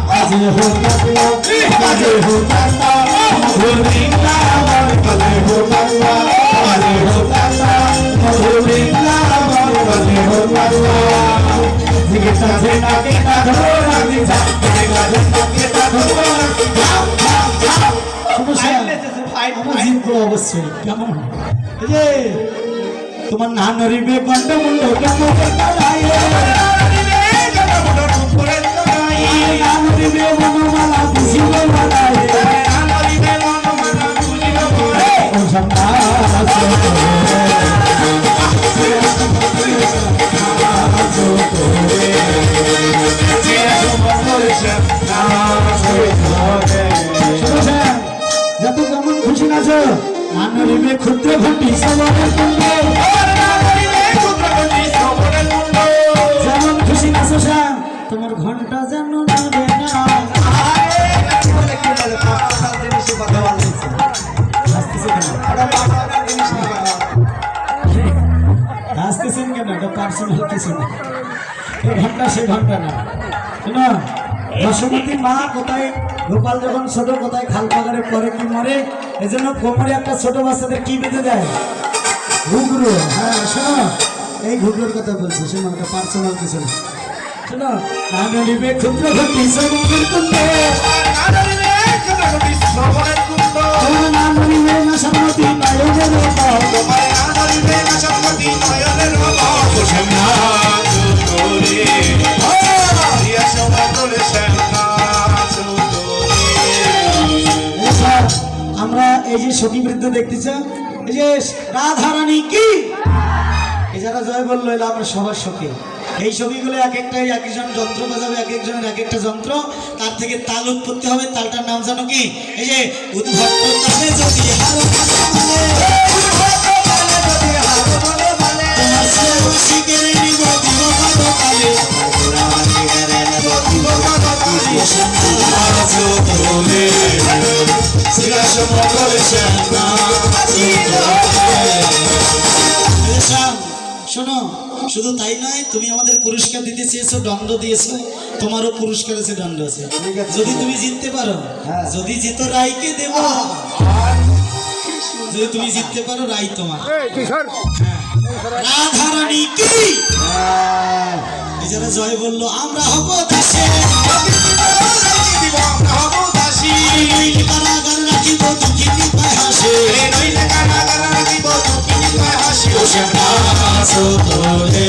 बाजे हो गंगा बाजे हो गंगा मधुरिंगा बाजे हो गंगा बाजे हो गंगा मधुरिंगा बाजे हो गंगा जिगता जेना के ना धोरा दिखा जिगता जेना के ना धोरा আমার জিতবো অবশ্যই কেমন এই যে তোমার নানরিবে গন্ডমুন্ড কেমন নানরিবে মনোমালা বুঝিব বালায় নানরিবে মনোমালা বুঝিব বালায় ও সন্তাস যত যেমন খুশি নাচো নানরিবে ক্ষুদ্র ঘটি সবরের কুণ্ড যেমন খুশি নাচো শ্যাম তোমার ঘন্টা যেন নড়ে না হাসতেছেন কেন এটা পার্সোনাল কিছু না এই ঘন্টা সে ঘন্টা না শোনো বসুমতী মা কোথায় গোপাল যখন ছোট কোথায় খাল পাগারে পরে কি মরে এই জন্য কোমরে একটা ছোট বাচ্চাদের কি বেঁধে দেয় ঘুঘরু হ্যাঁ শোনো এই ঘুঘরুর কথা বলছি শোনো এটা পার্সোনাল কিছু না শোনো নানরিবে ক্ষুদ্র ঘটি সবরের কুণ্ড নানরিবে না সম্মতি নয়নের রব নানরিবে না সম্মতি নয়নের রব আমরা এই যে সখী বৃদ্ধ দেখতেছ এই যে রাধারানী কি এই যারা জয় বললো এলা আমরা সবার সখী এই সখীগুলো এক একটাই এক একজন যন্ত্র বাজাবে এক একজনের এক একটা যন্ত্র তার থেকে তাল উৎপত্তি হবে তালটার নাম জানো কি এই যে উদ্ভট্ট তালে যদি হারো শোনো শুধু তাই নয় তুমি আমাদের পুরস্কার দিতে চেয়েছো দণ্ড দিয়েছো তোমারও পুরস্কার আছে দণ্ড আছে যদি তুমি জিততে পারো যদি জিতো রায়কে দেব যদি তুমি জিততে পারো রায় তোমার রাধারানী কি যারা জয় বললো আমরা হব দাসী কারাগার রাখিব দুঃখিনী পায় হাসে কারাগার রাখিব দুঃখিনী পায় হাসি তোরে